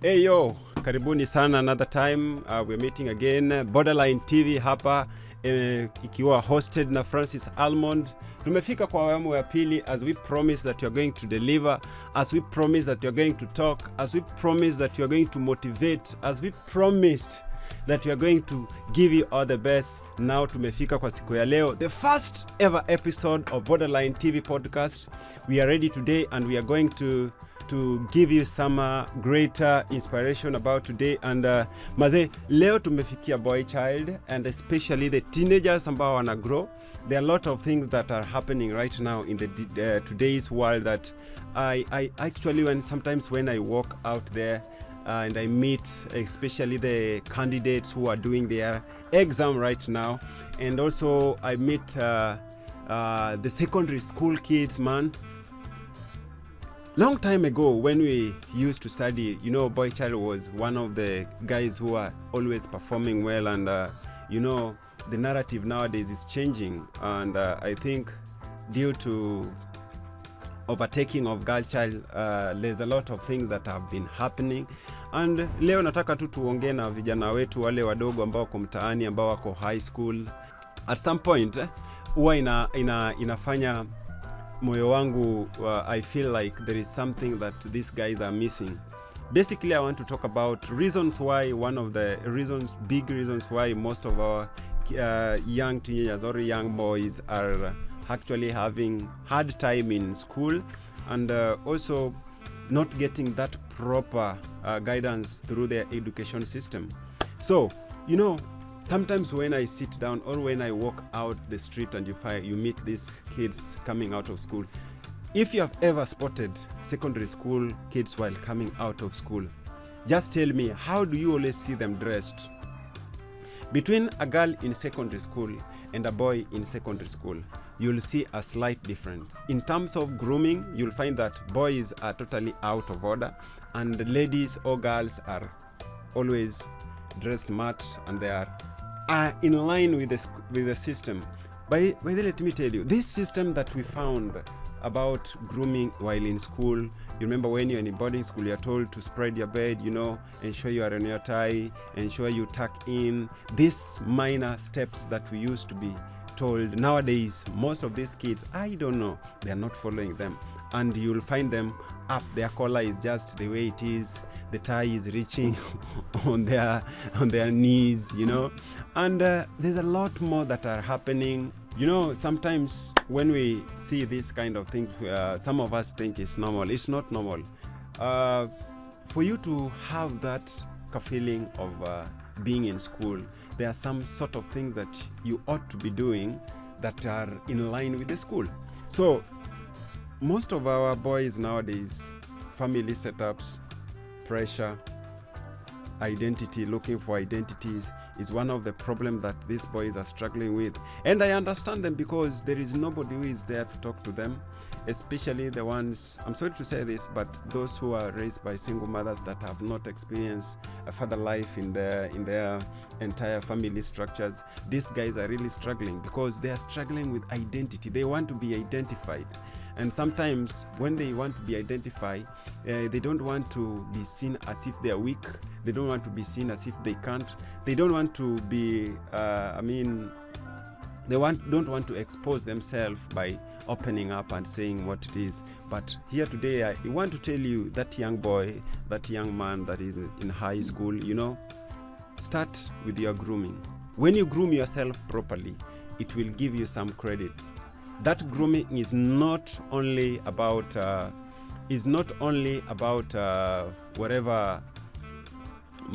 Hey yo, karibuni sana another time. We're meeting again. Borderline TV hapa ikiwa hosted na Francis Almond. Tumefika kwa awamu ya pili, as we promise that you're going to deliver, as we promise that you're going to talk, as we promise that you're going to motivate, as we promised that you're going to give you all the best. Now tumefika kwa siku ya leo, the first ever episode of Borderline TV podcast. We are ready today and we are going to give you some greater inspiration about today. And maze, leo tumefikia boy child, and especially the teenagers ambao wana grow. There are a lot of things that are happening right now in the today's world that I actually, sometimes when I walk out there and I meet especially the candidates who are doing their exam right now, and also I meet the secondary school kids, man. Long time ago, when we used to study, boy child was one of the guys who are always performing well, and the narrative nowadays is changing, and I think due to overtaking of girl child, there's a lot of things that have been happening. And leo nataka tu tuongee na vijana wetu wale wadogo ambao wako mtaani, ambao wako high school. At some point huwa inafanya moyo wangu, I feel like there is something that these guys are missing. Basically, I want to talk about reasons why, big reasons why most of our young teenagers or young boys are actually having hard time in school, and also not getting that proper guidance through their education system. So, sometimes when I sit down or when I walk out the street and you meet these kids coming out of school, if you have ever spotted secondary school kids while coming out of school, just tell me, how do you always see them dressed? Between a girl in secondary school and a boy in secondary school, you'll see a slight difference. In terms of grooming, you'll find that boys are totally out of order, and ladies or girls are always dressed smart, and they are in line with the system. By the way, let me tell you, this system that we found about grooming while in school, you remember when you're in boarding school, you're told to spread your bed, ensure you are on your tie, ensure you tuck in. These minor steps that we used to be told, nowadays most of these kids, I don't know, they are not following them, and you'll find them up, their collar is just the way it is, the tie is reaching on their knees, and there's a lot more that are happening. Sometimes when we see this kind of things, some of us think it's normal. It's not normal. For you to have that feeling of being in school, there are some sort of things that you ought to be doing that are in line with the school. So most of our boys nowadays, family setups, pressure, identity, looking for identities is one of the problems that these boys are struggling with. And I understand them, because there is nobody who is there to talk to them, especially the ones, I'm sorry to say this, but those who are raised by single mothers that have not experienced a father life in their entire family structures. These guys are really struggling because they are struggling with identity. They want to be identified. And sometimes when they want to be identified, they don't want to be seen as if they are weak. They don't want to be seen as if they can't. They don't want to be, don't want to expose themselves by opening up and saying what it is. But here today, I want to tell you, that young boy, that young man that is in high school, start with your grooming. When you groom yourself properly, it will give you some credits. That grooming is not only about whatever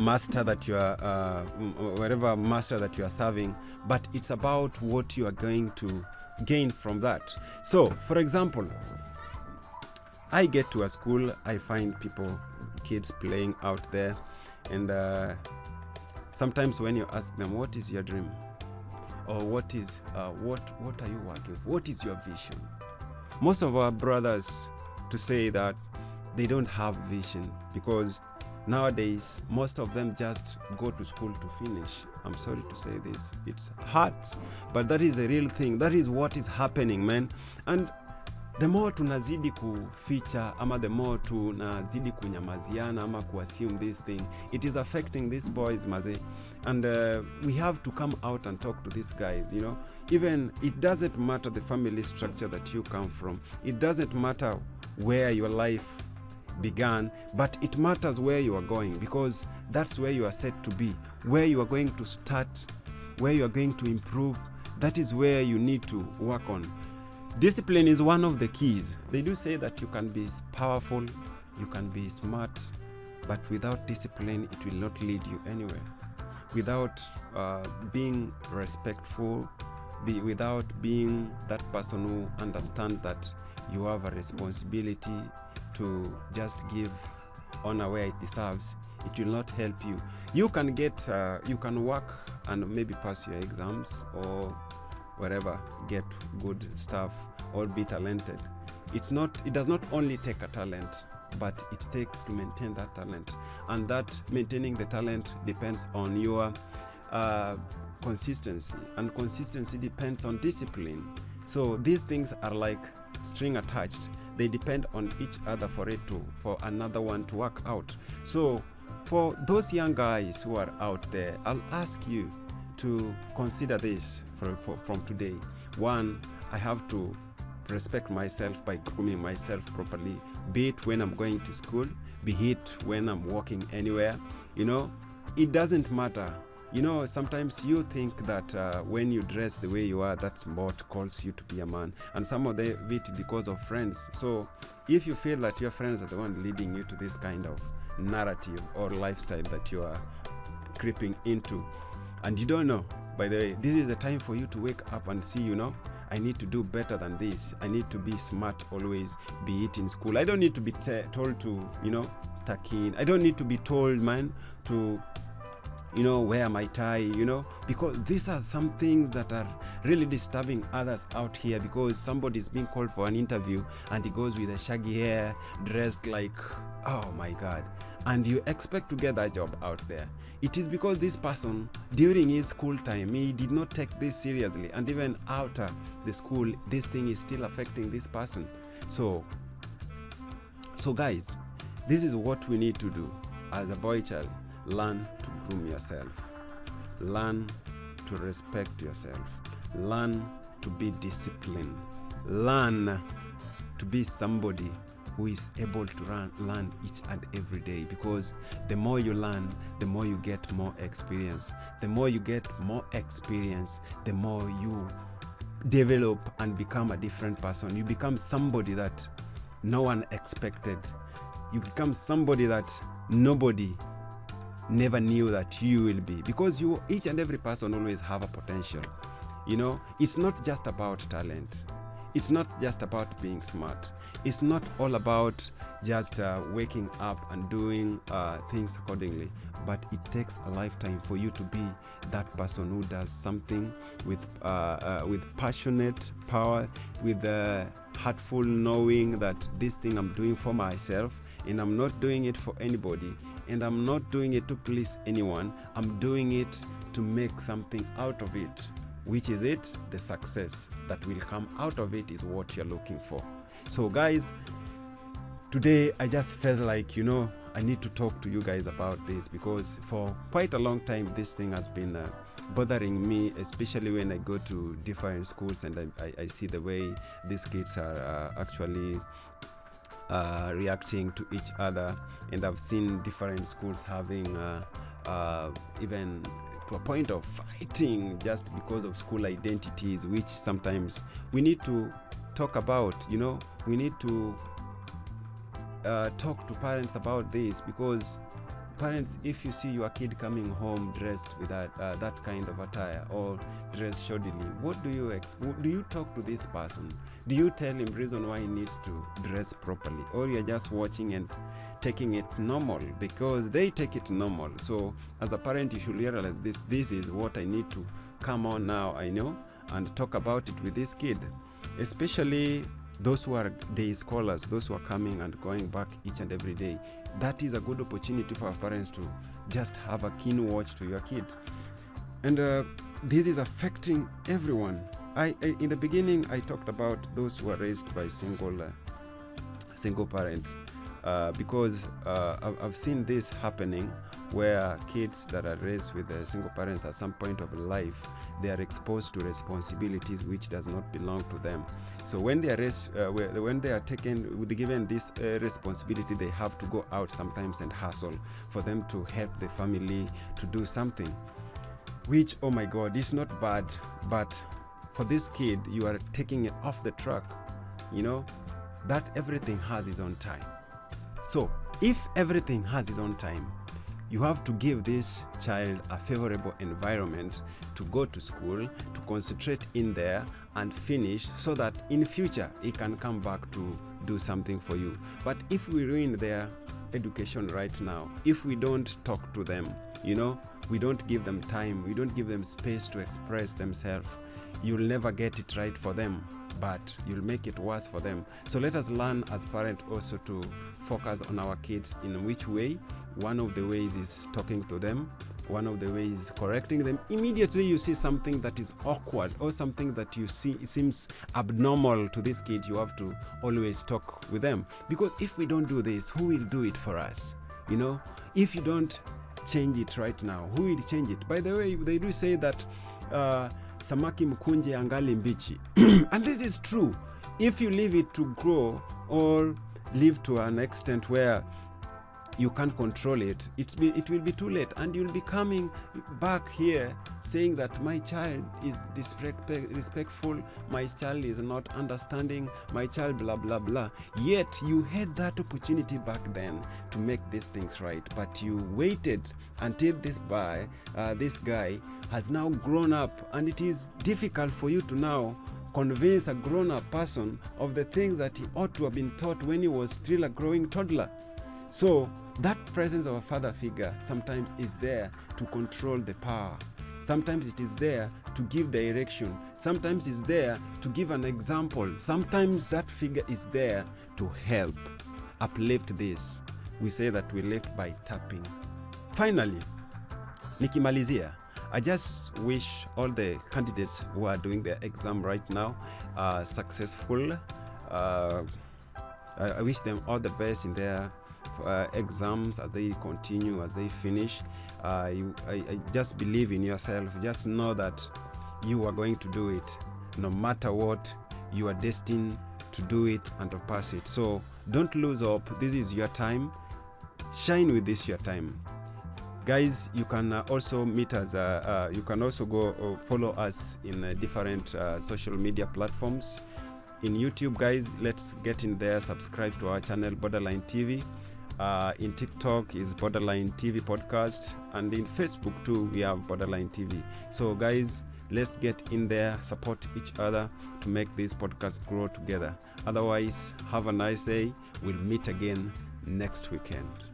master that you are serving, but it's about what you are going to gain from that. So, for example, I get to a school, I find kids playing out there, and sometimes when you ask them, what is your dream? Or what are you working for? What is your vision? Most of our brothers to say that they don't have vision, because nowadays most of them just go to school to finish. I'm sorry to say this, it hurts, but that is a real thing. That is what is happening, man. And the more tunazidi kuficha ama the more tunazidi kunyamaziana ama kuassume this thing, it is affecting these boys maze, and we have to come out and talk to these guys, you know. Even it doesn't matter the family structure that you come from, it doesn't matter where your life began, but it matters where you are going, because that's where you are set to be, where you are going to start, where you are going to improve. That is where you need to work on. Discipline is one of the keys. They do say that you can be powerful, you can be smart, but without discipline, it will not lead you anywhere. Without being respectful, without being that person who understands that you have a responsibility to just give honor where it deserves, it will not help you. You can get, you can work and maybe pass your exams or whatever, get good stuff or be talented. It does not only take a talent, but it takes to maintain that talent, and that maintaining the talent depends on your consistency, and consistency depends on discipline. So these things are like string attached. They depend on each other for another one to work out. So for those young guys who are out there, I'll ask you to consider this from today. One, I have to respect myself by grooming myself properly, be it when I'm going to school, be it when I'm walking anywhere. You know, it doesn't matter. You know, sometimes you think that when you dress the way you are, that's what calls you to be a man, and some of it because of friends. So if you feel that your friends are the one leading you to this kind of narrative or lifestyle that you are creeping into, and you don't know, by the way, this is the time for you to wake up and see, you know, I need to do better than this. I need to be smart always, be it in school. I don't need to be told to, you know, tuck in. I don't need to be told, man, to, you know, wear my tie, you know, because these are some things that are really disturbing others out here, because somebody is being called for an interview and he goes with a shaggy hair, dressed like, oh my God, and you expect to get that job out there. It is because this person, during his school time, he did not take this seriously, and even after the school, this thing is still affecting this person. So guys, this is what we need to do as a boy child. Learn to groom yourself, learn to respect yourself, learn to be disciplined, learn to be somebody who is able to learn each and every day, because the more you learn, the more you get more experience. The more you get more experience, the more you develop and become a different person. You become somebody that no one expected. You become somebody that nobody never knew that you will be, because each and every person always have a potential. You know, it's not just about talent. It's not just about being smart. It's not all about just waking up and doing things accordingly, but it takes a lifetime for you to be that person who does something with passionate power, with heartful knowing that this thing I'm doing for myself, and I'm not doing it for anybody, and I'm not doing it to please anyone. I'm doing it to make something out of it. Which is it? The success that will come out of it is what you're looking for. So guys, today I just felt like, you know, I need to talk to you guys about this, because for quite a long time this thing has been bothering me, especially when I go to different schools and I see the way these kids are actually reacting to each other. And I've seen different schools having even to a point of fighting just because of school identities, which sometimes we need to talk about. You know, we need to talk to parents about this, because parents, if you see your kid coming home dressed with that kind of attire or dressed shoddily, what do you talk to this person? Do you tell him reason why he needs to dress properly, or you're just watching and taking it normal because they take it normal? So as a parent, you should realize this is what I need to come on now, I know, and talk about it with this kid, especially those who are day scholars, those who are coming and going back each and every day. That is a good opportunity for our parents to just have a keen watch to your kid. And this is affecting everyone I in the beginning I talked about those who are raised by single parents, because I've seen this happening where kids that are raised with single parents at some point of life, they are exposed to responsibilities which does not belong to them. So when they are when they are given this responsibility, they have to go out sometimes and hustle for them to help the family to do something, which, oh my God, is not bad, but for this kid, you are taking it off the track, that everything has its own time. So if everything has its own time, you have to give this child a favorable environment to go to school, to concentrate in there and finish, so that in future he can come back to do something for you. But if we ruin their education right now, if we don't talk to them, we don't give them time, we don't give them space to express themselves, you'll never get it right for them, but you'll make it worse for them. So let us learn as parents also to focus on our kids. In which way? One of the ways is talking to them. One of the ways is correcting them. Immediately you see something that is awkward or something that you see seems abnormal to this kid, you have to always talk with them. Because if we don't do this, who will do it for us? If you don't change it right now, who will change it? By the way, they do say that samaki mkunje angali mbichi. And this is true. If you leave it to grow or live to an extent where you can't control it, it will be too late, and you'll be coming back here saying that my child is disrespectful, my child is not understanding, my child blah blah blah. Yet you had that opportunity back then to make these things right, but you waited until this guy has now grown up, and it is difficult for you to now convince a grown-up person of the things that he ought to have been taught when he was still a growing toddler. So that presence of a father figure sometimes is there to control the power. Sometimes it is there to give direction. Sometimes it's there to give an example. Sometimes that figure is there to help uplift this. We say that we lift by tapping. Finally, nikimalizia, I just wish all the candidates who are doing their exam right now are successful. I wish them all the best in their exams as they continue, as they finish. I just believe in yourself. Just know that you are going to do it. No matter what, you are destined to do it and to pass it. So don't lose hope. This is your time. Shine with this your time. Guys, you can also meet us. You can also go follow us in different social media platforms. In YouTube, guys, let's get in there. Subscribe to our channel, Borderline TV. In TikTok is Borderline TV Podcast, and in Facebook too we have Borderline TV. So guys, let's get in there, support each other to make this podcast grow together. Otherwise, have a nice day. We'll meet again next weekend.